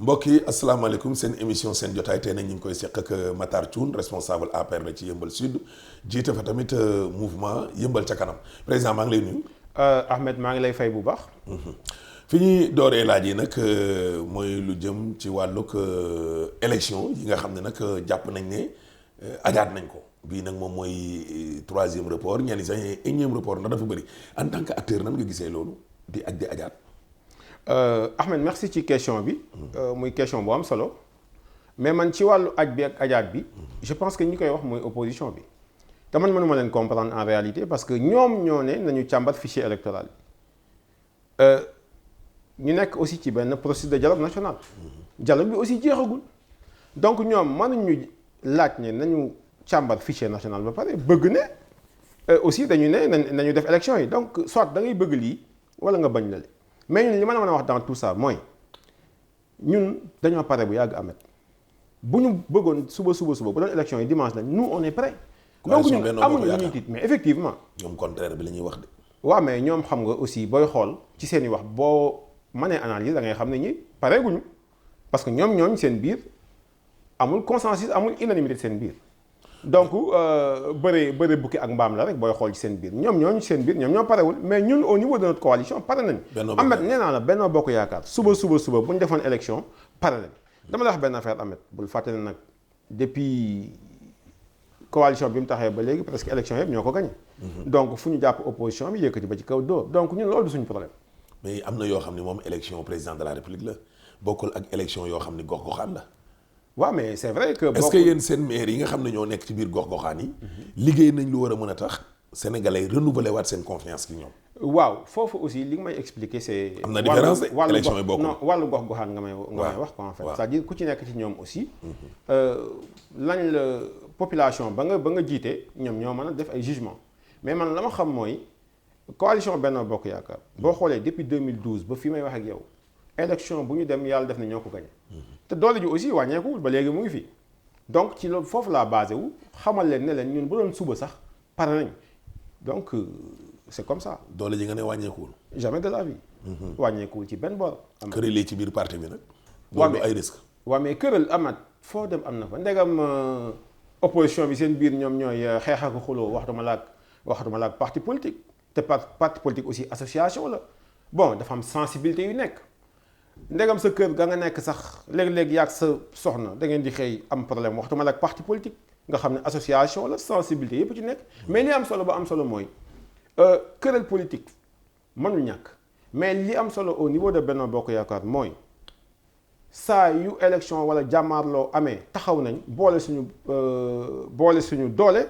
mbokk yi asalaamaaleykum seen émission seen jotaay tey nag ñu ngi koy seq ak Matar Thioune responsable APR la ci Yeumbeul Sud jiite fa tamit mouvement Yeumbeul ca kanam président maa ngi lay nuyu. Ahmed maa ngi lay fay bu baax. fi ñuy dooree laaj yi nag mooy lu jëm ci wàllug élection yi nga xam ne nag jàpp nañ ne ajaat nañ ko bii nag moom mooy 3e report ñenn sax 1e report ndax dafa bëri en tant que acteur nan nga gisee loolu di aj di ajaat. Ahmed merci ci question bi. muy question bu am solo. mais man ci wàllu aj bi ak ajaat bi. je pense que ñi koy wax mooy opposition bi. te man mënuma leen comprendre en réalité parce que ñoom ñoo ne nañu càmbar fichier électoral bi. ñu nekk aussi ci benn processus de dialogue national. dialogue bi aussi jeexagul. donc ñoom mënuñu laaj ne nañu càmbar fichier national ba pare bëgg ne aussi dañu ne nañu def élection yi donc soit da ngay bëgg lii wala nga bañ la li mais ñun li ma la mën a wax dans tout ça mooy ñun dañoo pare bu yàgg amet bu ñu bëggoon suba bu doon élection yi dimanche lañ nous on est prêt. donc ñun amuñu lu ñuy tiit mais effectivement. ñoom contraire bi la ñuy wax de. waaw mais ñoom xam nga aussi booy xool ci seen i wax boo mënee analyse da ngay xam ne ñi pareeguñu parce que ñooñ seen biir amul consensus amul unanimité seen biir donc bëre bukki ak mbaam la rek booy xool ci seen biir ñoom seen biir ñoom ñoo parewul mais ñun au niveau de notre coalition pare nañ. Ahmed nee naa la Benno Bokk Yaakaar suba bu ñu defoon élection pare nañ dama la wax benn affaire Ahmed bul fàtte ne nag depuis coalition bi mu taxee ba léegi presque élection yëpp ñoo ko gagné. donc fu ñu jàpp opposition bi yëkkati ba ci kaw dóor donc ñun loolu du suñu problème. mais am na yoo xam ne moom élection président de la république la bokkul ak élection yoo xam ne gox-goxaan la. waaw mais c'est vrai que. est-ce que yéen seen maire yi nga xam ne ñoo nekk ci biir gox-goxaan yi. liggéey nañ lu war a mën a tax sénégalais renouveler waat seen confiance ci ñoom. waaw foofu aussi li nga may expliquer c'est. am na différence de élection yi bokkul non wàllu gox-goxaan nga may wax quoi en fait. c'est-à-dire ku ci nekk ci ñoom aussi. lañ la population ba nga jiite ñoom ñoo mën a def ay jugement mais man la ma xam mooy coalition Benno Bokk Yaakaar. boo xoolee depuis 2012 ba fi may wax ak yow. élection bu ñu dem yàlla def na ñoo ko gagné. te doole ji aussi wàññeekuwul ba léegi mu ngi fi. donc ci loolu foofu laa basé wu xamal leen ne leen ñun bu doon suba sax pare nañ donc c'est comme ça. doole ji nga ne wàññeekuwul. jamais de la vie. wàññeekuwul ci benn bor. am këralee ci biir parti bi nag. loolu ay risque. waaw mais këral amat foo dem am na fa ndegam opposition bi seen biir ñoom ñooy xeex ak xuloo waxtuma la ak parti politique te parti politique aussi association la bon dafa am sensibilité yu nekk. ndegam sa kër ga nga nekk sax léeg-léeg yaag sa soxna da ngeen di xëy am problème waxtuma la ak parti politique nga xam ne association la sensibilité yëpp ci nekk mais li am solo ba am solo mooy këral politique mënul ñàkk mais li am solo au niveau de Benno Bokk Yaakaar mooy saa yu élection wala jàmmaarloo amee taxaw nañ boole suñu doole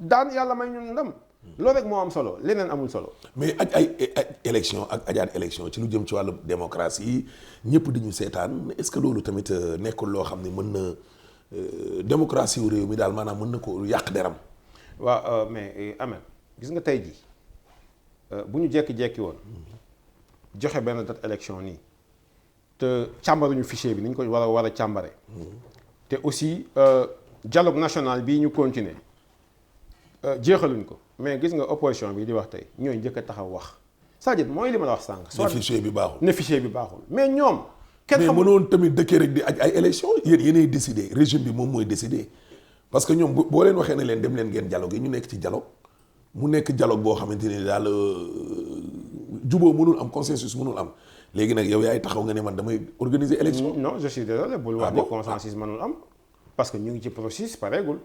daan yàlla may ñun ndam loolu rek moo am solo leneen amul solo. mais ay élection ak ajaat élection ci lu jëm ci wàllu démocratie yi ñëpp di ñu seetaan est-ce que loolu tamit nekkul loo xam ne mën na démocratie wu réew mi daal maanaam mën na ko yàq deram. waaw mais Ahmed gis nga tey jii bu ñu jekki-jekki woon joxe benn date élection nii te càmbaruñu fichier bi ni ñu ko war a càmbare te aussi dialogue national bii ñu continuer jeexaluñ ko. mais gis nga opposition bi di wax tey ñooy njëkk a taxaw wax c'est-à-dire mooy li ma la wax sànq. ne fichier bi baaxul ne fichier bi baaxul mais ñoom. kenn mais mënoon tamit dëkkee rek di ay élection yéenay décider régime bi moom mooy décider parce que ñoom boo leen waxee ne leen dem leen ngeen dialogue yi ñu nekk ci dialogue mu nekk dialogue boo xamante ni daal juboo mënul am consensus mënul am léegi nag yow yaay taxaw nga ne man damay organiser élection. non je suis désolé bul wax ne consensus mënul am parce que ñu ngi ci processus pareegul.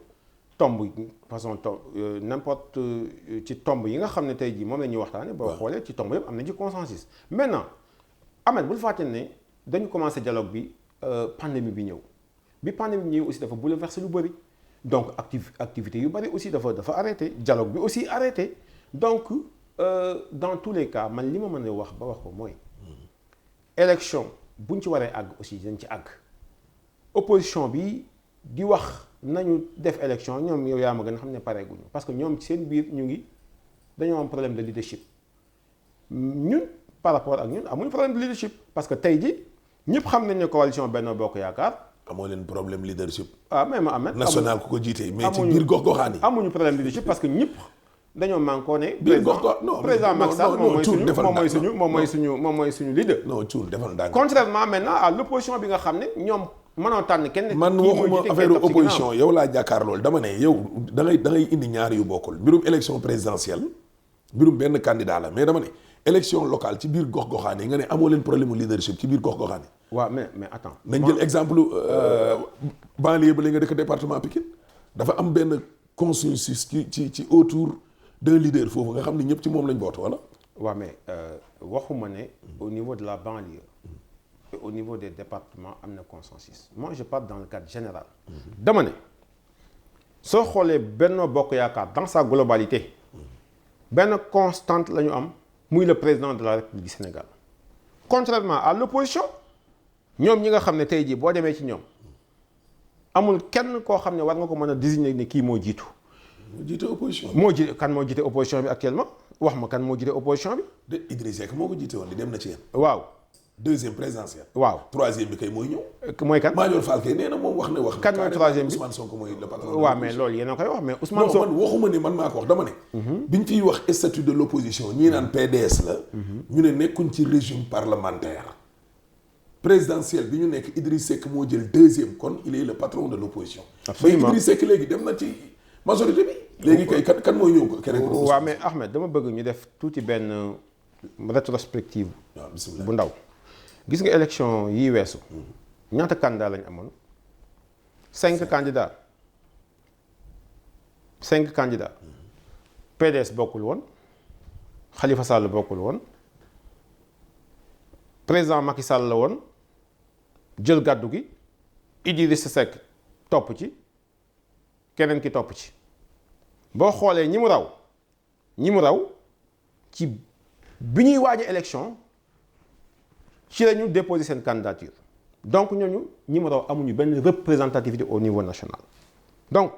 tomb façon n'importe ci tomb yi nga xam ne tey jii moom la ñuy waxtaane boo xoolee ci tomb yëpp am na ci consensus maintenant Ahmed bul fàtte ne dañu commencé dialogue bi pandémie bi ñëw bi pandémie bi ñëw aussi dafa bouleversé lu bëri donc activité yu bëri aussi dafa arrêté dialogue bi aussi arrêté donc dans tous les cas man li ma mën a wax ba wax ko mooy élection buñ ci waree àgg aussi dañ ci àgg opposition bi di wax nañu def élection ñoom yow yaa ma gën a xam ne pareeguñu parce que ñoom ci seen biir dañoo am problème de leadership ñun par rapport ak ñun amuñu problème de leadership parce que tey ji ñëpp xam nañ ne coalition Benno Bokk Yaakaar. amoo leen problème leadership. ah même Ahmed national ku ko jiite mais ci biir gox-goxaan yi. amuñu problème de leadership parce que ñëpp dañoo manqué ne. biir gox gox non président Macky Sall moom mooy suñu leader. non Thioune defal ndànk. contrairement maintenant à l'opposition bi nga xam ne ñoom mënoo tànn kenn. man waxuma affaire opposition yow laa jàkkaar loolu dama ne yow da ngay indi ñaari yu bokkul mbirum élection présidentielle mbirum benn candidat la mais dama ne élection locale ci biir gox-goxaan yi nga ne amoo leen problème mu leadership ci biir gox-goxaan yi. waaw mais attends. nañ jël exemple banlieue ba la nga dëkk département Pikine dafa am benn consensus ci autour d'un leader foofu nga xam ne ñëpp ci moom lañ bootu wala. waaw mais waxuma ne au niveau de la banlieue et au niveau des départements am na consensus moi je parle dans le cadre général. dama ne soo xoolee Benno Bokk Yaakaar dans sa globalité benn constante la ñu am muy le président de la République du Sénégal contrairement à l'opposition ñoom ñi nga xam ne tey jii boo demee ci ñoom amul kenn koo xam ne war nga ko mën a désigner ni kii moo jiitu. moo jiite opposition bi. moo jiite opposition bi actuellement wax ma kan moo jiite opposition bi. de Idriss Seck moo ko jiite woon di dem na ci yéen. waaw. deuxième présidentielle. waaw troisième bi kay mooy ñëw. mooy kan Madior Fall kay nee na moom wax na. kan mooy troisième bi Ousmane Sonko mooy le patron. waaw mais loolu yéen a koy wax mais Ousmane Sonko. non man waxuma ne man maa ko wax dama ne. biñ fiy wax statut de l'opposition ñii naan PDS la. ñu ne nekkuñ ci régime parlementaire. présidentielle bi ñu nekk Idriss Seck moo jël deuxième kon il est le patron de l'opposition. absolument mais Idriss Seck léegi dem na ci majorité bi. léegi kay kan mooy ñëw ko keneen. waaw mais Ahmed dama bëgg ñu def tuuti benn rétrospective. waaw bismillah bu ndaw. gis nga élection yii weesu. ñaata candidat lañ amoon. 5 candidats. 5 candidats. PDS bokkul woon. Khalifa Sall bokkul woon. président Macky Sall la woon. jël gàddu gi. Idrissa Seck topp ci. keneen ki topp ci. boo xoolee ñi mu raw ci bi ñuy waaj élection ci la ñu déposer seen candidature donc ñooñu ñi mu raw amuñu benn représentativité au niveau national donc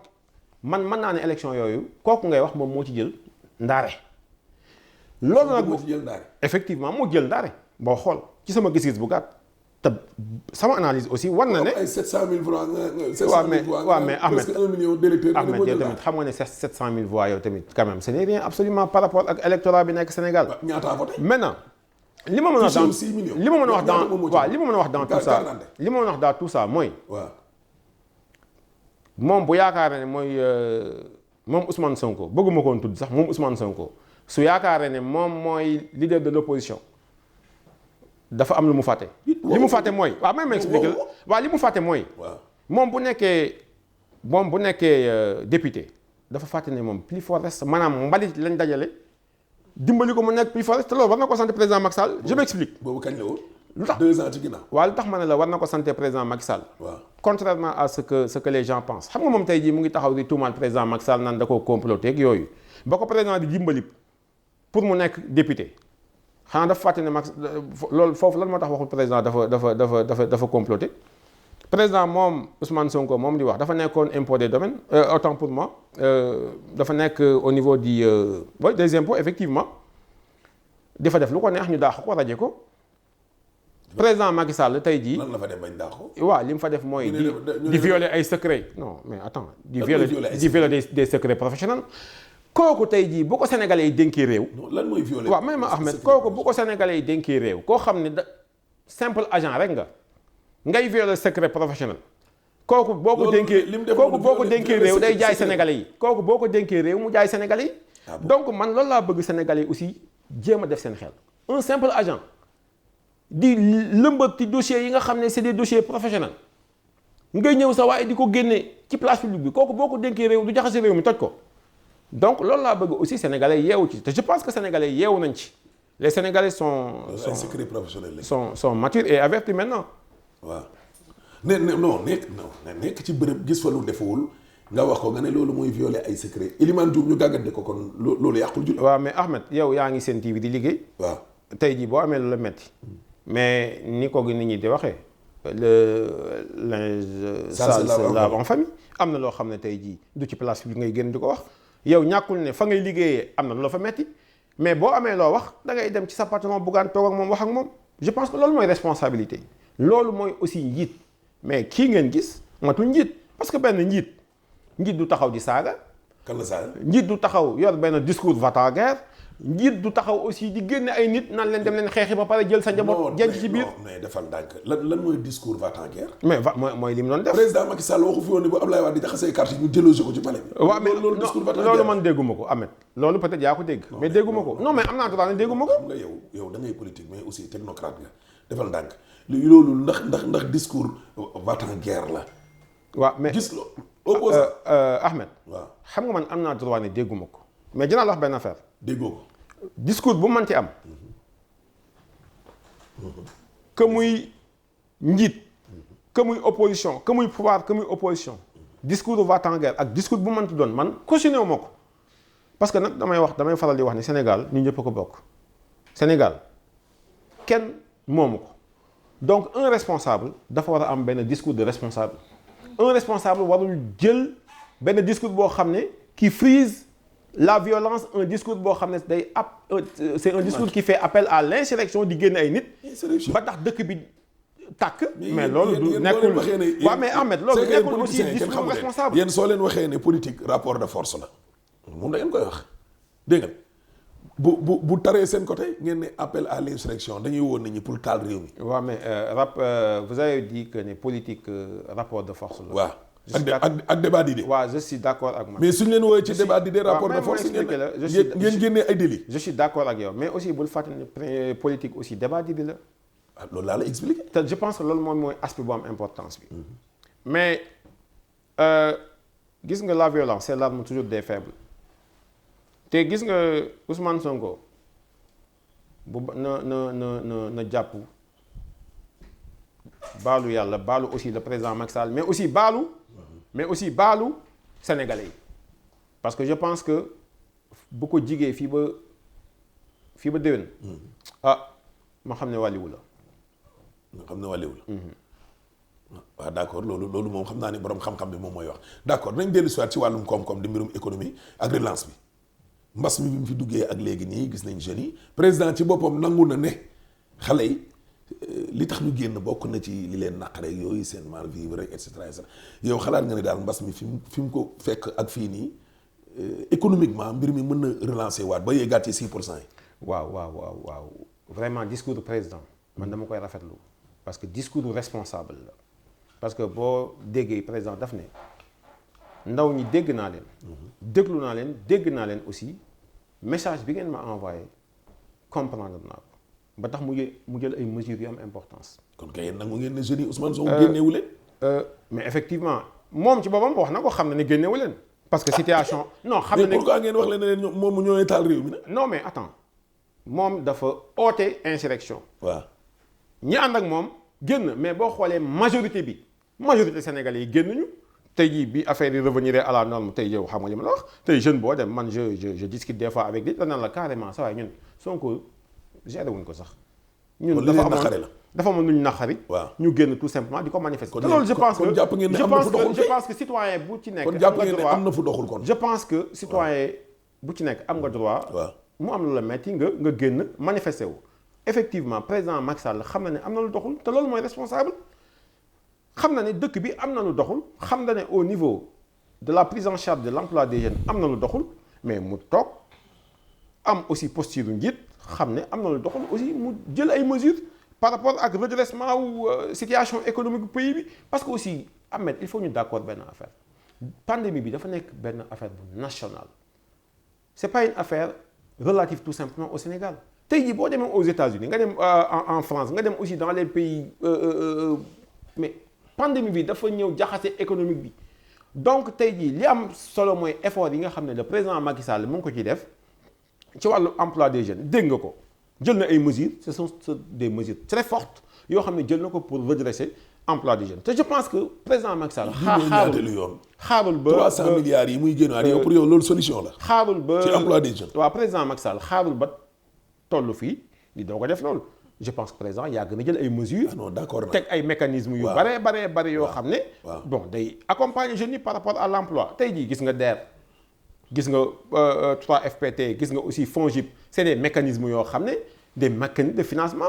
man mën naa ne élection yooyu kooku ngay wax moom moo ci jël ndaare. loolu nag moo ci jël ndaare. effectivement moo jël ndaare boo xool ci sama gis-gis bu gàtt te sama analyse aussi war na ne. ay 700000 voix. waaw mais Ahmed presque 1 million d'électeurs. Ahmed yow tamit xam nga ne 700000 voix yow tamit quand même ce n'est rien absolument par rapport ak électorat bi nekk Sénégal. ñaata a voté. maintenant li ma mën a wax dans li ma mën a wax dans waaw li ma mën a wax dans tout ça li ma mën a wax dans tout ça mooy. waaw. moom bu yaakaaree ne mooy moom Ousmane Sonko bëgguma koon tudd sax moom Ousmane Sonko su yaakaaree ne moom mooy leader de l'opposition dafa am lu mu fàtte. li mu fàtte mooy waaw may ma expliquer la waaw li mu fàtte mooy. moom bu nekkee député dafa fàtte ne moom plus fort reste maanaam mbalit lañ dajale dimbali ko mu nekk plus fort reste te loolu war na ko sant président Macky Sall je m'explique. boobu kañ la woon. lu tax 2 ans ci ginnaaw. waaw lu tax ma ne la war na ko sant président Macky Sall. waaw contrairement à ce que les gens pensent xam nga moom tey jii mu ngi taxaw di tuumaal président Macky Sall naan da koo comploté ak yooyu ba ko président di dimbali pour mu nekk député. xanaa dafa fàtte ne Max loolu foofu lan moo tax waxul président dafa comploté président moom Ousmane Sonko moom di wax dafa nekkoon impôt des domaines autant pour moi dafa nekk au niveau des impôts effectivement dafa def lu ko neex ñu daax ko raje ko président Macky Sall tey jii. lan la fa def bañ daax ko. waaw li mu fa def mooy. di violer ay secrets. non mais attends di violer des secrets professionnels. kooku tey jii bu ko sénégalais yi dénkee réew. lan mooy violé. waaw may ma Ahmed kooku bu ko sénégalais yi dénkee réew koo xam ne simple agent rek nga ngay violer secret professionnel. kooku boo ko dénkee réew day jaay sénégalais yi. kooku boo ko dénkee réew mu jaay sénégalais yi. donc man loolu laa bëgg sénégalais yi aussi jéem a def seen xel. un simple agent di lëmbat ci dossiers yi nga xam ne c'est des dossiers professionnels ngay ñëw sa waaye di ko génne ci place publique bi kooku boo ko dénkee réew du jaxase réew mi toj ko. donc loolu laa bëgg aussi sénégalais yeewu ci te je pense que sénégalais yeewu nañ ci les sénégalais sont matures et avertis maintenant. waaw nekk ci bërëb gis fa lu defewul nga wax ko nga ne loolu mooy violer ay secret Elimane Diouf ñu gàggante ko kon loolu yàqul julli. waaw mais Ahmed yow yaa ngi seen TV di liggéey. waaw tey jii boo amee lu la metti mais ni ko nit ñi di waxee linge sale se lave en famille am na loo xam ne tey jii du ci place bi ngay gën di ko wax. yow ñàkkul ne fa ngay liggéeyee am na loo fa metti mais boo amee loo wax da ngay dem ci sa patron buggaan toog ak moom wax ak moom je pense que loolu mooy responsabilité loolu mooy aussi njiit mais kii ngeen gis matul njiit parce que benn njiit du taxaw di saaga kan la saa njiit du taxaw yor benn discours va-t-en-guerre njiit du taxaw aussi di génne ay nit nan leen dem leen xeexi ba pare jël sa njaboot jenc ci biir. mais defal ndànk lan mooy discours va-t-en-guerre. mais mooy li mu doon def. président Macky Sall waxu fi woon ne bu Ablaye Wade di jaxasee carte yi ñu délogé ko ci palais bi. waaw mais loolu discours va-t-en-guerre loolu man dégguma ko Ahmed loolu peut-être yaa ko dégg. mais dégguma ko non mais am naa droit ne dégguma ko. xam nga yow da ngay politique mais aussi technocrate nga defal ndànk loolu ndax discours va-t-en-guerre la. waaw mais gis loo opposant Ahmed. waaw xam nga man am naa droit ne dégguma ko mais dinaa la wax benn affaire. déggoo ko. discours bu mën ci am. que muy njiit. que muy opposition que muy pouvoir que muy opposition. discours va-t-en-guerre ak discours bu mënti doon man cautionné wu ma ko. parce que nag damay faral di wax ne Sénégal ñu ñëpp a ko bokk. Sénégal kenn moomu ko. donc un responsable dafa war a am benn discours de responsable. un responsable warul jël benn discours boo xam ne qui frise la violence, un discours boo xam ne c'est un discours qui fait appel à l'insurrection di génn ay nit. ba tax dëkk bi tàkk. mais loolu du nekkul waaw mais Ahmed loolu nekkul aussi discours responsable. yéen soo leen waxee ne politique rapport de force la moom da ngeen koy wax dégg nga bu taree seen côté ngeen ne appel à l'insurrection dañuy woon nit ñi pour taal réew mi. waaw mais vous avez dit que ne politique rapport de force la. waaw. ak débat d'idées. waaw je suis d'accord ak man. mais suñu leen woowee ci débat d'idées rapport de force ngeen génnee ay délits. je suis d'accord ak yow mais aussi bul fàttali ne politique aussi débat d'idées la. ah loolu laa la expliqué. te je pense que loolu moom mooy aspect bu am importance bi. mais gis nga la violence c'est l'arme toujours des faibles. te gis nga Ousmane Sonko bu na jàpp baalu yàlla baalu aussi le président Macky Sall mais aussi baalu sénégalais yi parce que je pense que bu ko jigee fii ba déwén ma xam ne wàlliwu la. nga xam ne wàlliwu la. waaw d'accord loolu moom xam naa ne borom xam-xam bi moom mooy wax d'accord nañ dellu si waat ci wàllum koom-koom di mbirum économie ak relance bi. mbas mi bi mu fi duggee ak léegi nii gis nañ jeunes yi président ci boppam nangu na ne xale yi li tax ñu génn bokk na ci li leen naqare yooyu seen mal vivre et cetera et cetera yow xalaat nga ne daal mbas mi fi mu ko fekk ak fii nii économiquement mbir mi mën na relancer waat ba yeggaat ci 6% yi. waaw vraiment discours du président man dama koy rafetlu parce que discours responsable la parce que boo déggee président daf ne. ndaw ñi dégg naa leen. déglu naa leen dégg naa leen aussi message bi ngeen ma envoyé comprendre naa ko ba tax mu jël ay mesures yu am importance. kon kay nangu ngeen ne jeunes yi Ousmane Sonko génnewu leen. mais effectivement moom ci boppam wax na ko xam na ne génnewu leen. parce que situation. non xam na ne mais pourquoi ngeen wax leen ne leen moom ñooy taal réew mi nag. non mais attends moom dafa oote insurrection. waaw ñi ànd ak moom génn mais boo xoolee majorité sénégalais yi génnuñu. tey jii bi affaire yi revenir à la norme tey yow xam nga li ma la wax tey jeune boo dem man je discute des fois avec des danaan la carrément ça waaye ñun Sonko géré wuñ ko sax. ñun dafa amoon lu ñu naqari. waaw ñu génn tout simplement di ko manifester. te loolu je pense que citoyen bu ci nekk. kon jàpp ngeen ne am na fu doxul kon. je pense que citoyen bu ci nekk am nga droit. mu am lu la metti nga génn manifester wu. effectivement président Macky Sall xam na ne am na lu doxul te loolu mooy responsable. xam na ne dëkk bi am na lu doxul xam na ne au niveau de la prise en charge de l'emploi des jeunes am na lu doxul mais mu toog am aussi posture njiit xam ne am na lu doxul aussi mu jël ay mesures par rapport ak redressement wu situation économique du pays bi parce que aussi Ahmed il faut ñu d'accord benn affaire pandémie bi dafa nekk benn affaire bu nationale c'est pas une affaire relative tout simplement au Sénégal tey jii boo demee aux États-Unis nga dem en France nga dem aussi dans les pays mais pandémie bi dafa ñëw jaxase économique bi donc tey jii li am solo mooy effort yi nga xam ne le président Macky Sall mu ngi ko ciy def ci wàllu emploi des jeunes dégg nga ko jël na ay mesures ce sont des mesures très fortes yoo xam ne jël na ko pour redresser emploi des jeunes te je pense que président Macky Sall xaarul ba 300 milliards yi muy génn yow pour yow loolu solution la. xaarul ba ci emploi des jeunes. waaw président Macky Sall xaarul ba tollu fii di doo ko def loolu. je pense que président yàgg na jël ay mesures. ah non d'accord teg ay mécanismes yu bare yoo xam ne. bon day accompagner jeunes yi par rapport à l'emploi tey jii gis nga DER gis nga 3FPT gis nga aussi FONGIP c'est des mécanismes yoo xam ne des mécanismes de financement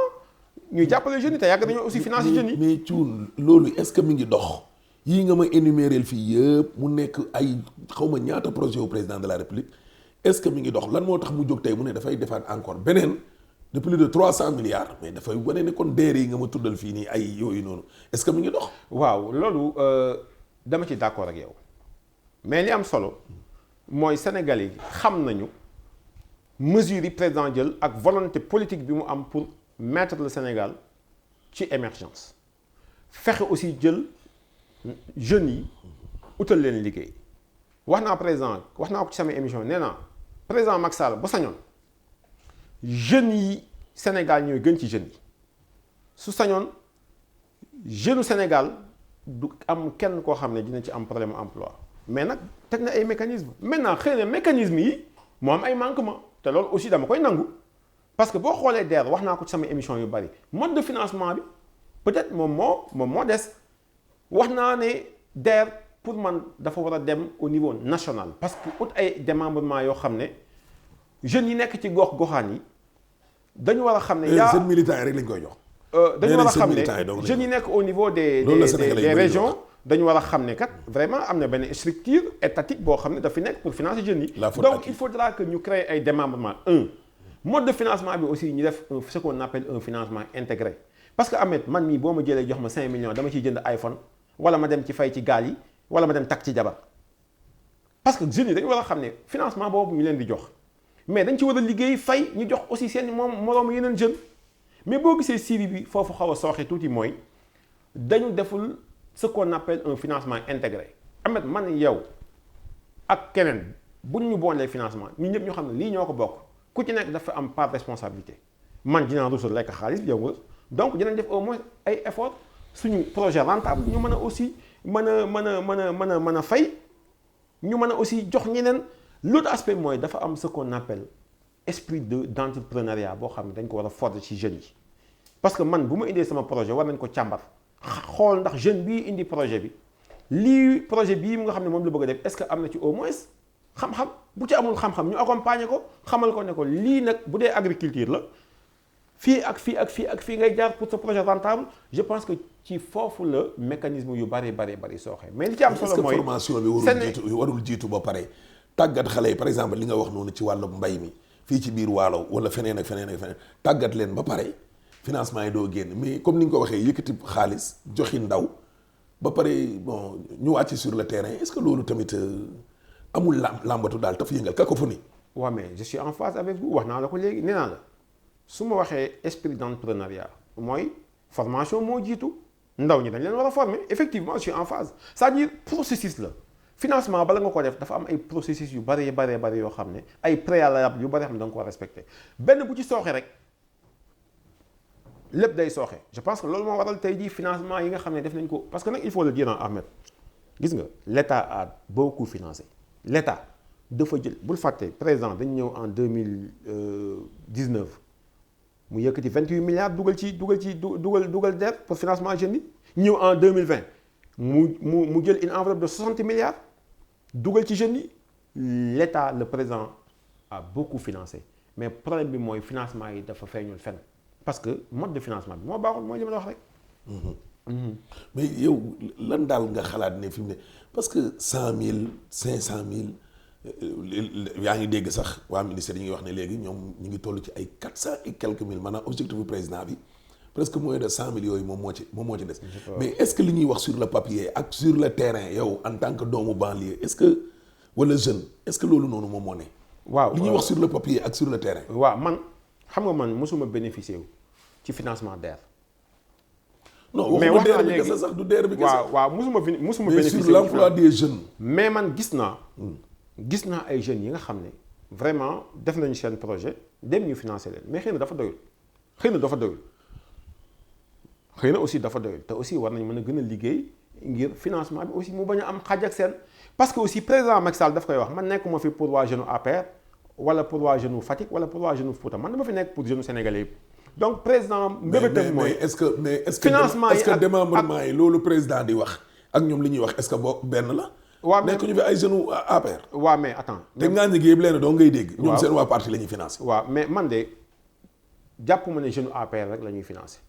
ñuy jàppale jeunes yi te yàgg nañoo aussi financer jeunes yi. mais Thioune loolu est-ce que mi ngi dox yii nga ma énumérer fii yëpp mu nekk ay xawma ñaata projet au président de la République est-ce que mi ngi dox lan moo tax mu jóg tey mu ne dafay defaat encore beneen de plus de 300 milliards mais dafay wane ne kon DER yi nga ma tuddal fii nii ay yooyu noonu est-ce que mi ngi dox. waaw loolu dama ci d'accord ak yow mais li am solo mooy Sénégalais yi xam nañu mesures yi président jël ak volonté politique bi mu am pour mettre le Sénégal ci émergence fexe aussi jël jeunes yi utal leen liggéey wax naa président wax naa ko ci sama émission nee naa président Macky Sall ba sañoon jeunes yi Sénégal ñooy gën ci jeunes yi su sañoon jeune Sénégal du am kenn koo xam ne dina ci am problème emploi mais nag teg na ay mécanismes maintenant xëy na mécanismes yi moo am ay manquements te loolu aussi dama koy nangu parce que boo xoolee DER wax naa ko ci sama émission yu bari mode de financement bi peut-être moom moo des wax naa ne DER pour man dafa war a dem au niveau national parce que ut ay démembrement yoo xam ne jeunes yi nekk ci gox-goxaan yi dañu war a xam ne. yaa seen militants yi rek lañ koy jox. dañu war a xam ne jeunes yi nekk au niveau des régions dañu war a xam ne kat vraiment am na benn structure étatique boo xam ne dafa nekk pour financer jeunes yi. donc il faudra que ñu créer ay démembrement mode de financement bi aussi ñu def ce qu'on appelle un financement intégré parce que Ahmed man mii boo ma jëlee jox ma 5 millions dama ciy jënd iPhone wala ma dem ci fay ci gaal yi wala ma dem takk ci jabar parce que jeunes yi dañu war a xam ne financement boobu ñu leen di jox mais dañ ci war a liggéey fay ñu jox aussi seen moroom yeneen jeunes mais boo gisee Syrie bi foofu xaw a sooxe tuuti mooy dañu deful ce qu'on appelle un financement intégré Ahmed man yow ak keneen buñ ñu boolee financement ñun ñëpp ñoo xam ne lii ñoo ko bokk ku ci nekk dafa am part responsabilité man dinaa ruusal lekk xaalis yow nga donc dinañ def au moins ay effort suñu projet rentable ñu mën a aussi mën a fay ñu mën a aussi jox ñeneen l'autre aspect mooy dafa am ce qu'on appelle esprit d'entrepreneuriat boo xam ne dañ ko war a forger ci jeunes yi parce que man bu ma indee sama projet war nañ ko càmbar xool ndax jeune bii indi projet bi lii projet bii mu nga xam ne moom la bëgg a def est-ce que am na ci au moins xam-xam bu ci amul xam-xam ñu accompagner ko xamal ko ne ko lii nag bu dee agriculture la fii ak fii ak fii ak fii ngay jaar pour ce projet rentable je pense que ci foofu la mécanisme yu bari sooxe mais li ci am solo mooy formation bi warul jiitu ba pare tàggat xale yi par exemple li nga wax noonu ci wàllu mbay mi fii ci biir waalo wala feneen ak feneen tàggat leen ba pare financement yi doo génn mais comme ni nga ko waxee yëkkati xaalis joxi ndaw ba pare bon ñu wàcc sur le terrain est-ce que loolu tamit amul làmbatu daal taf yëngal cacophonie. waaw mais je suis en phase avec vous wax naa la ko léegi nee naa la su ma waxee esprit d'entrepreneuriat mooy formation moo jiitu ndaw ñi dañ leen war a former effectivement je suis en phase c'est-à-dire processus la financement bala nga ko def dafa am ay processus yu bari yoo xam ne ay préalable yu bari xam ne da nga ko war a respecter benn bu ci sooxe rek lépp day sooxe je pense que loolu moo waral tey jii financement yi nga xam ne def nañ ko parce que nag il faut le dire Ahmed gis nga l'État a beaucoup financé l'État dafa jël bul fàtte président dañu ñëw en 2019 mu yëkkati 28 milliards dugal DER pour financement jeunes yi ñëw en 2020 mu jël une enveloppe de 60 milliards dugal ci jeunes yi l'État le président a beaucoup financé mais problème bi mooy financement yi dafa feeñul fenn parce que mode de financement bi moo baaxul mooy li ma la wax rek. mais yow lan daal nga xalaat ne fi mu ne parce que 100 000 500 000 yaa ngi dégg sax waa ministère yi ngi wax ne léegi ñoom ñu ngi toll ci ay 400 et quelques mille maanaam objectif bu président bi presque moins de 100 000 yooyu moom moo ci des. mais est-ce que li ñuy wax sur le papier ak sur le terrain yow en tant que doomu banlieue est-ce que wala jeune est-ce que loolu noonu moom moo ne. waaw li ñuy wax sur le papier ak sur le terrain. waaw man xam nga man mosuma bénéficier wu ci financement DER. non mais waxuma DER bi kese sax du DER bi kese. waaw mosuma bénéficier sur l'emploi des jeunes. mais man gis naa ay jeunes yi nga xam ne vraiment def nañu seen projet dem ñu financer leen mais xëy na dafa doyul xëy na aussi dafa doyul te aussi war nañ mën a gën a liggéey ngir financement bi aussi mu bañ a am xàjj ak seen parce que aussi président Macky Sall daf koy wax man nekkuma fi pour waa jeune APR wala pour waa jeune Fatick wala pour waa jeune Fouta man dama fi nekk pour jeune sénégalais yëpp donc président mbébétam mooy est-ce que financement yi est-ce que démembrement yi loolu président di wax ak ñoom li ñuy wax est-ce que boo benn la. waaw mais nekk ñu fi ay jeunes APR. waaw mais attends. te ngaañ gi yëpp leen doo ngay dégg. ñoom seen waa parti la ñuy financé. waaw mais man de jàpp ma ne jeune APR rek la ñuy financé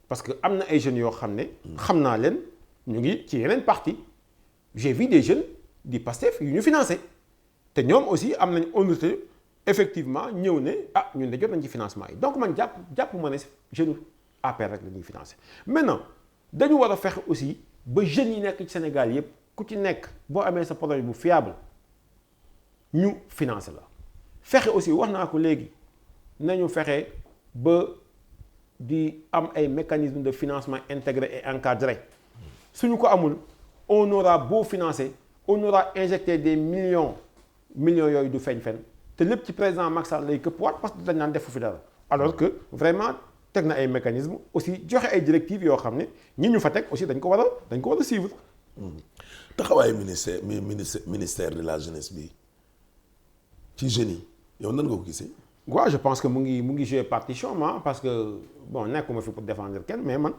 parce que am na ay jeunes yoo xam ne. xam naa leen ñu ngi ci yeneen parti j'ai vu des jeunes du PASTEF yu ñu financé te ñoom aussi am nañ honnêteté effectivement ñëw ne ah ñun de jot nañ ci financement yi donc man jàpp ma ne jeune APR rek la ñuy financé. maintenant dañu war a fexe aussi ba jeunes yi nekk ci Sénégal yëpp ku ci nekk boo amee sa projet bu fiable ñu financé la fexe aussi wax naa ko léegi nañu fexe ba di am ay mécanismes de financement intégré et encadré suñu ko amul on aura beau financer on aura injecté des millions yooyu du feeñ fen te lépp ci président Macky Sall lay këpp waat parce que dañ naan defu fi dara alors que vraiment teg na ay mécanismes aussi joxe ay directives yoo xam ne ñi ñu fa teg aussi dañ ko war a suivre. taxawaayu ministère de la jeunesse bi ci jeunes yi yow nan nga ko gisee. waaw je pense que mu ngi jouer partition parce que bon nekkuma fi pour défendre kenn mais man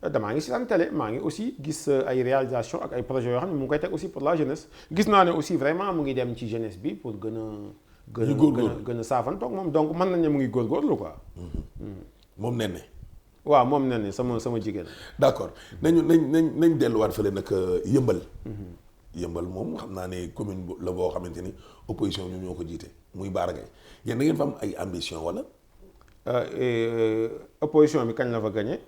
damaa ngi seetaan télé maa ngi aussi gis ay réalisation ak ay projets yoo xam ne mu ngi koy teg aussi pour la jeunesse gis naa ne aussi vraiment mu ngi dem ci jeunesse bi pour gën a saafantoog moom donc mën nañ ne mu ngi góorgóorlu quoi. moom nen ne. waaw moom nen ne sama jigéen. d'accord nañ delluwaat fële nag yëmbal. yëmbal moom xam naa ne commune la boo xamante ni opposition ñoo ko jiite muy Bara Gaye yéen da ngeen fa am ay ambition wala. opposition bi kañ la fa gagné.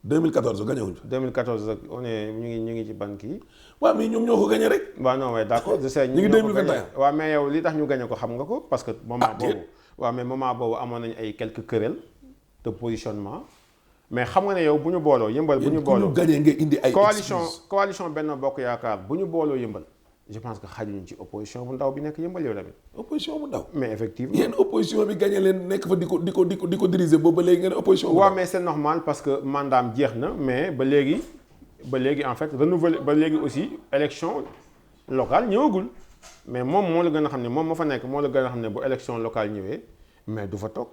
2014 gagné wuñ fa. 2014 on est ñu ngi ci ban kii. waaw mais ñoom ñoo ko gagné rek. waaw non waaye d'accord je sais. ñu ngi 2021 waaw mais yow li tax ñu gagné ko xam nga ko parce que. moment boobu waaw mais moment boobu amoon nañu ay quelques querelles de positionnement. mais xam nga ne yow bu ñu booloo yëmbal bu ñu booloo gagné nga indi ay coalition Benno Bokk Yaakaar bu ñu booloo yëmbal je pense que xajuñu ci opposition bu ndaw bi nekk yëmbal yow tamit. opposition bu ndaw. mais effectivement yéen opposition bi gagné leen nekk fa di ko diriger boobu ba léegi ngeen opposition. waaw mais c'est normal parce que mandaam jeex na mais ba léegi en fait renouveler ba léegi aussi élection locale ñëwagul mais moom moo la gën a xam ne moom ma fa nekk moo la gën a xam ne bu élection locale ñëwee mais du fa toog.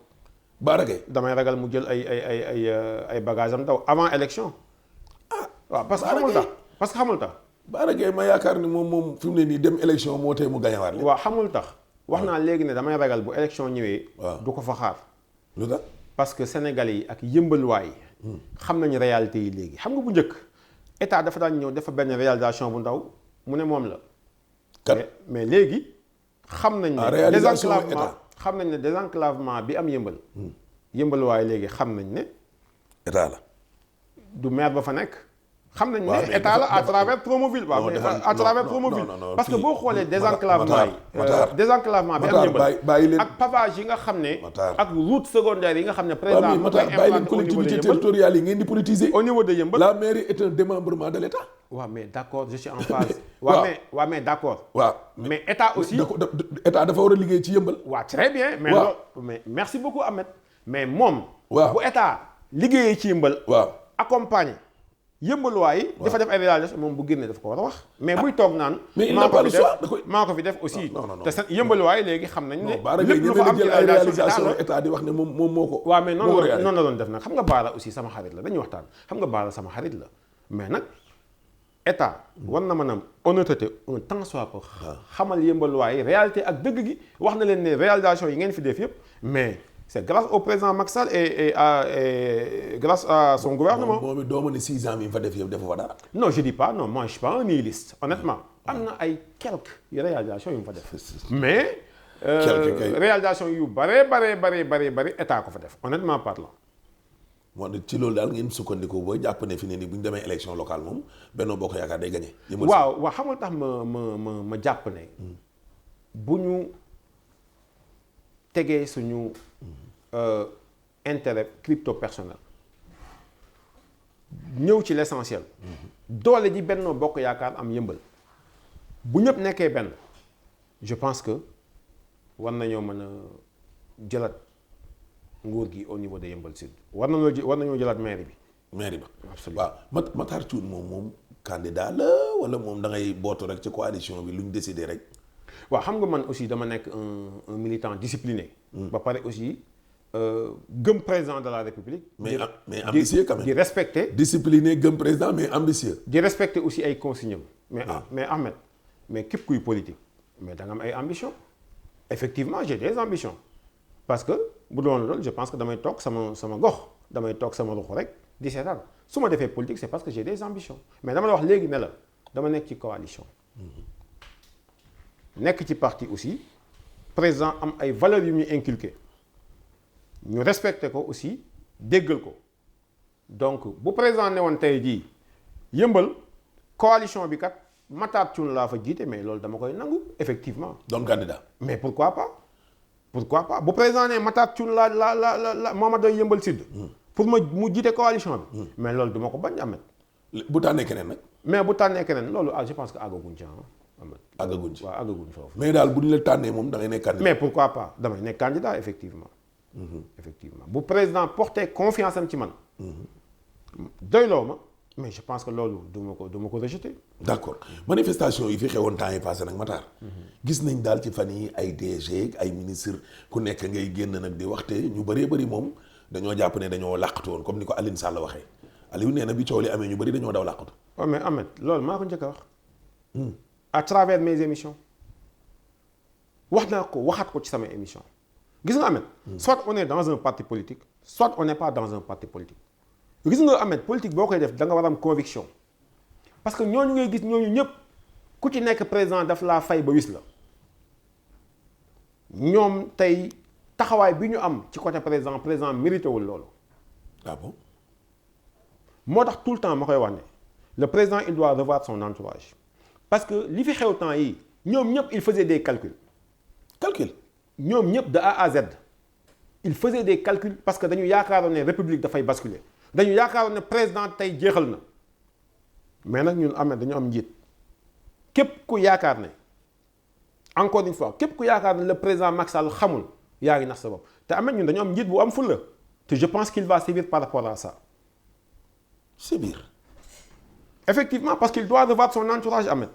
Bara Gaye damay ragal mu jël ay bagages am daw avant élection. waaw parce que xamul tax. Bara Gaye ma yaakaar ni moom fi mu ne nii dem élection moo tee mu gañawaat waaw xamul tax. wax naa léegi ne damay ragal bu élection ñëwee. du ko fa xaar. lu tax parce que Sénégalais yi ak yëmbaluwaay yi. xam nañu réalité yi léegi xam nga bu njëkk état dafa daan ñëw dafa benn réalisation bu ndaw mu ne moom la. mais léegi. xam nañ ne désenclavement xam nañ ne désenclavement bi am yëmbal. yëmbal waaye léegi xam nañ ne. état la. du maire ba fa nekk. xam nañ ne état la à travers Promoville. waaw à travers Promoville. parce que boo xoolee désenclavement yi. désenclavement bi am yëmbal ak pavage yi nga xam ne. ak route secondaire yi nga xam ne. président mu koy bàyyi leen collectivité territoriale yi ngeen di politiser. au niveau de yëmbal la mairie est un démembrement de l'état. waaw mais d'accord je suis en phase. waaw mais d'accord. waaw mais état aussi. état dafa war a liggéey ci yëmbal. waaw très bien. mais merci beaucoup Ahmed. mais moom. waaw bu état liggéeyee ci yëmbal. waaw accompagner yëmbaluwaay yi. dafa def ay réalisation moom bu génnee daf ko war a wax. mais buy toog naan. mais il n'a pas le choix maa ko fi def aussi. non te seen yëmbaluwaay léegi xam nañ ne. Bara Gaye lépp lu fa am ci ay réalisation état di wax ne moom moo ko. waaw mais noonu la doon def nag xam nga Bara aussi sama xarit la dañuy waxtaan xam nga Bara sama xarit la mais nag état war na mën a honnêteté un tant soit peu xamal yëmbaluwaay réalité ak dëgg gi wax na leen ne réalisation yi ngeen fi def yëpp mais c'est grâce au président Macky Sall et grâce à son gouvernement. moom it doomu ne 6 ans yi fa def yëpp defu fa dara. non je dis pas non moi je suis pas un nihiliste honnêtement am na ay quelques réalisations yu mu fa def mais réalisation yu bare état ko fa def honnêtement parlant. moo ne ci loolu daal ngeen sukkandiku ba jàpp ne fi ne nii bu ñu demee élection locale moom Benno Bokk Yaakaar day gagné. waaw xamul tax ma jàpp ne bu ñu tegee suñu intérêt crypto personnel ñëw ci l'essentiel doole ji Benno Bokk Yaakaar am yëmbal bu ñëpp nekkee benn je pense que war nañoo mën a jëlaat nguur gi au niveau de Yeumbeul Sud war nañoo jëlaat mairie ba. waaw Matar Thioune moom candidat la wala moom da ngay bootu rek ci coalition bi lu ñu décidé rek. waaw xam nga man aussi dama nekk un militant discipliné. ba pare aussi gëm président de la République. mais ambitieux quand même. di respecter. discipliné gëm président mais ambitieux. di respecter aussi ay consignes mais Ahmed mais képp kuy politique mais da nga am ay ambitions effectivement j'ai des ambitions parce que bu doon loolu je pense que damay toog sama gox damay toog sama ruq rek di seetaan su ma defee politique c'est parce que j'ai des ambitions mais dama la wax léegi ne la dama nekk ci coalition. nekk ci parti aussi président am ay valeurs yu muy inculqué ñu respecté ko aussi déggal ko donc bu président ne woon tey jii yëmbal coalition bi kat Matar Thioune laa fa jiite mais loolu dama koy nangu effectivement. doon candidat. mais pourquoi pas bu président ne Matar Thioune la moo ma doy yëmbal sud. pour mu jiite coalition bi. mais loolu duma ko bañ Ahmed. bu tànnee keneen nag. mais bu tànnee keneen loolu je pense que àggaguñ ci Ahmed. àggaguñ ci waaw àggaguñ foofu. mais daal bu ñu la tànnee moom da ngay nekk candidat. mais pourquoi pas damay nekk candidat effectivement. effectivement bu président porté confiance am ci man. doyloo ma mais je pense que loolu du ma ko rejeter. d'accord manifestation yi fi xewoon temps yi passé nag Matar. gis nañ daal ci fan yi ay DG ay ministre ku nekk ngay génn nag di waxte ñu bëree bëri moom dañoo jàpp ne dañoo làqatu woon comme ni ko Alioune Sall waxee Aliou nee na bi coow li amee ñu bëri dañoo daw làqatu. waaw mais Ahmed loolu maa ko njëkk a wax. à travers mes émissions wax naa ko waxaat ko ci sama émission gis nga Ahmed. soit on est dans un parti politique soit on n'est pas dans un parti politique. gis nga Ahmed politique boo koy def da nga war a am conviction parce que ñooñu ngay gis ñooñu ñëpp ku ci nekk président daf laa fay ba wis la ñoom tey taxawaay bi ñu am ci côté président mérité wul loolu. ah bon. moo tax tout le temps ma koy wax ne le président il doit revoir son entourage parce que li fi xew temps yi ñoom ñëpp il faisait des calculs. ñoom ñëpp de A à Z il faisait des calculs parce que dañu yaakaaroon ne république dafay basculer. dañu yaakaaroon ne président tey jeexal na mais nag ñun amee dañu am njiit képp ku yaakaar ne encore une fois képp ku yaakaar ne le président Macky Sall xamul yaa ngi nax sa bopp te amee ñun dañu am njiit bu am fulla te je pense qu'il va sévir par rapport à ça. sévir. effectivement parce qu'il doit revoir son entourage Ahmed.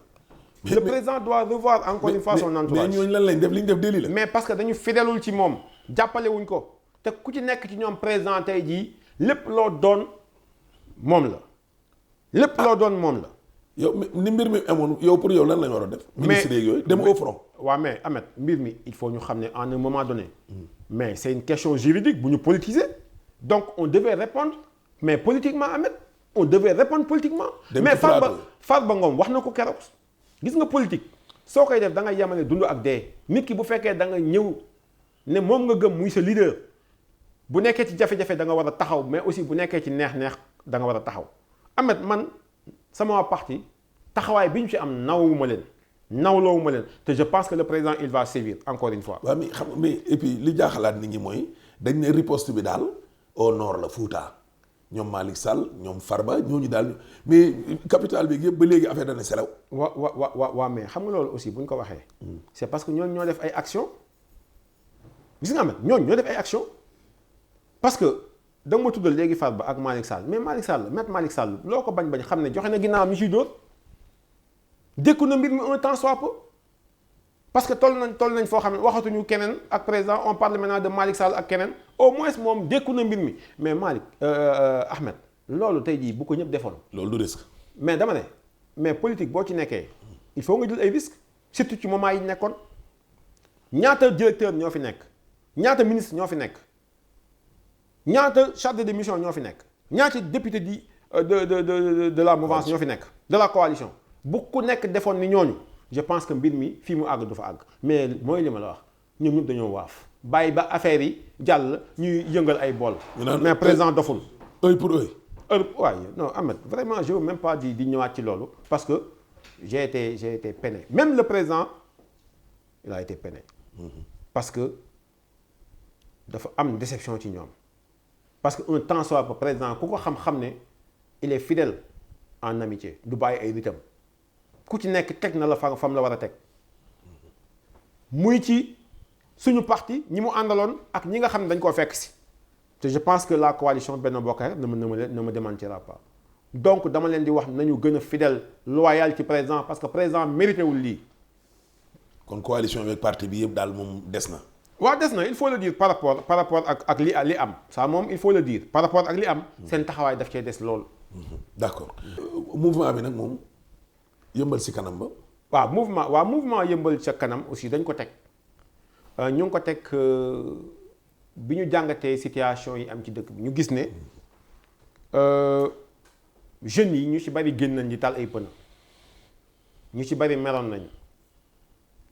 le président doit revoir encore une fois son entourage. mais ñooñu lan lañ def li ñu def délit la. mais parce que dañu fidélul ci moom jàppale wuñ ko te ku ci nekk ci ñoom président tey jii. lépp loo doon moom la lépp loo doon moom la. yow ni mbir mi amoon yow pour yow lan lañ war a def. ministre yeeg yooyu dem au front. waaw mais Ahmed mbir mi il faut ñu xam ne en un moment donné. mais c'est une question juridique bu ñu politiser. donc on devait répondre mais politiquement Ahmed on devait répondre politiquement. mais Farba Ngom wax na ko keroog. gis nga politique soo koy def da nga yemale dund ak dee nit ki bu fekkee da nga ñëw ne moom nga gëm muy sa leader. bu nekkee ci jafe-jafe da nga war a taxaw mais aussi bu nekkee ci neex-neex da nga war a taxaw Ahmed man sama parti taxawaay bi ñu ci am nawuma leen te je pense que le président il va sévir encore une fois. waaw mais xam mais et puis li jaaxalaat nit ñi mooy dañ ne riposte bi daal au nord la Fouta ñoom Malick Sall ñoom Farba ñooñu daal mais capital bi yëpp ba léegi affaire dana selaw. waaw mais xam nga loolu aussi bu ñu ko waxee. c'est parce que ñooñu ñoo def ay actions gis nga Ahmed ñooñu ñoo def ay actions. parce que da nga ma tuddal léegi Farba ak Malick Sall mais Maître Malick Sall loo ko bañ xam ne joxe na ginnaawam ñu ciy dóor dékku na mbir mi un temps soit peu parce que toll nañ foo xam ne waxatuñu keneen ak président on parle maintenant de Malick Sall ak keneen au moins moom dékku na mbir mi mais Malick Ahmed loolu tey jii bu ko ñëpp defoon. loolu du risque. mais dama ne mais politique boo ci nekkee il faut nga jël ay risques surtout ci moment yi nekkoon ñaata directeur ñoo fi nekk ñaata ministre ñoo fi nekk. ñaata chargé de mission ñoo fi nekk ñaata député de la mouvance ñoo fi nekk de la coalition bu ku nekk defoon ni ñooñu je pense que mbir mi fii mu àgg du fa àgg mais mooy li ma la wax ñoom ñëpp dañoo waaf bàyyi ba affaire yi jàll ñuy yëngal ay bool. mais président doful. œil pour œil. waaye non Ahmed vraiment je veux même pas di ñëwaat ci loolu parce que j'ai été peiné même le président il a été peiné. parce que dafa am déception ci ñoom. parce que un temps soit président ku ko xam-xam ne il est fidèle en amitié du bàyyi ay nitam ku ci nekk teg na la fam la war a teg muy ci suñu parti ñi mu àndaloon ak ñi nga xam ne dañ koo fekk si te je pense que la coalition Benno Bokk Yaakaar ne me démentira pas donc dama leen di wax nañu gën a fidèle loyal ci président parce que président mérité wul lii. kon coalition avec parti bi yëpp daal moom des na. waaw des na il faut le dire par rapport ak li am ça moom il faut le dire par rapport ak li am seen taxawaay daf cee des lool. d'accord mouvement bi nag moom yëmbal si kanam ba. waaw mouvement yëmbal sa kanam aussi dañ ko teg ñu ngi ko teg bi ñu jàngatee situation yi am ci dëkk bi ñu gis ne jeunes yi ñu ci bari génn nañ di taal ay pneu ñu ci bari meloon nañ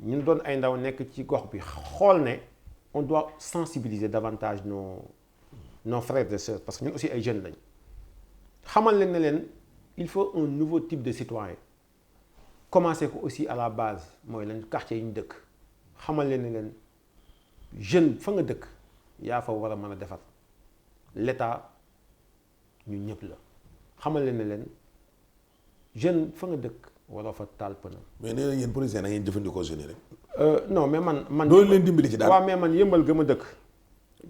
ñu doon ay ndaw nekk ci gox bi xool ne on doit sensibiliser davantage nos frères et sœurs parce que ñun aussi ay jeunes lañ xamal leen ne leen il faut un nouveau type de citoyen commencer ko aussi à la base mooy leen quartier yi ñu dëkk xamal leen ne leen jeune fa nga dëkk yaa fa war a mën a defar l'état ñu ñëpp la xamal leen ne leen jeune fa nga dëkk waroo fa taal pëna. mais nee na yéen policiers da ngeen jëfandikoo jeunes yi rek. non mais man. doo leen dimbali ci daal. waaw mais man yëmbal gëm a dëkk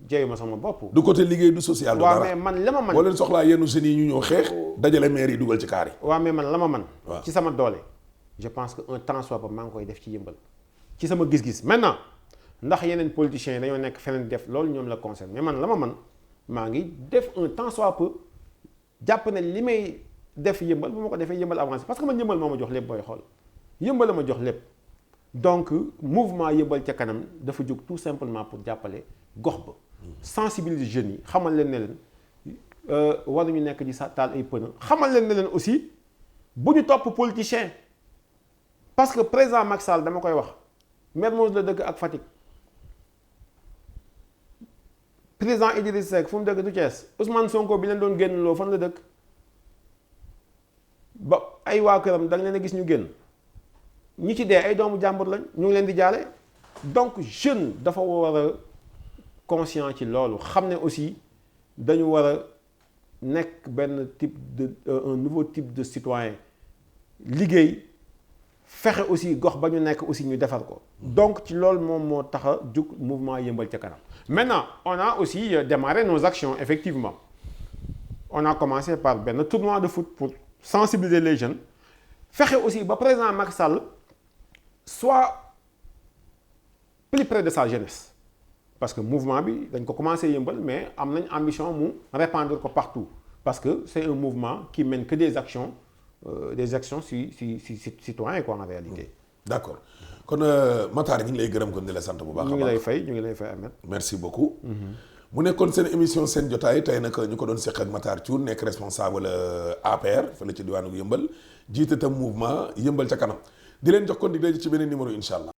jeeyu ma sama bopp. du côté liggéey du social. du dara waaw mais man la ma man boo leen soxlaa yenn jeunes yi ñu ñëw xeex dajale maire yi dugal ci kaar yi. waaw mais man la ma man waaw ci sama doole je pense que un temps soit ba maa ngi koy def ci yëmbal ci sama gis-gis maintenant ndax yeneen politiciens yi dañoo nekk feneen def loolu ñoom la concerne mais man la ma man maa ngi def un temps soit peu jàpp ne li may def yëmbal bu ma ko defee yëmbal avancé parce que man yëmbal moo ma jox lépp booy xool yëmbal la ma jox lépp donc mouvement yëmbal ca kanam dafa jóg tout simplement pour jàppale gox ba sensibiliser jeunes yi xamal leen ne leen waruñu nekk di sa taal ay pneu xamal leen ne leen aussi bu ñu topp politicien parce que président Macky Sall dama koy wax Mermoz la dëkk ak Fatick président Idriss Seck fu mu dëkk du Thiès Ousmane Sonko bi leen doon génn loo fan la dëkk ba ay waa këram da nga leen a gis ñu génn ñi ci dee ay doomu jàmbur lañ ñu ngi leen di jaale donc jeune dafa war a conscient ci loolu xam ne aussi dañu war a nekk benn type de un nouveau type de citoyen liggéey fexe aussi gox ba ñu nekk aussi ñu defar ko donc ci loolu moom moo tax a jug mouvement yëmbal ca kanam maintenant on a aussi démarré nos actions effectivement on a commencé par benn tournoi de foot pour sensibiliser les jeunes fexe aussi ba président Macky Sall soit plus près de sa jeunesse parce que mouvement bi dañ ko commencé yëmbal mais am nañ ambition mu répandre ko partout parce que c'est un mouvement qui mène que des actions citoyennes quoi en réalité. d'accord kon Matar ñu ngi lay gërëm kon di la sant bu baax a baax. ñu ngi lay fay Ahmed. merci beaucoup. mu nekkoon seen émission seen jotaay tey nag ñu ko doon seq ak Matar Thioune nekk responsable APR fële ci diwaanu yëmbal jiite tam mouvement yëmbal ca kanam di leen jox kon di daje ci beneen numéro incha allah.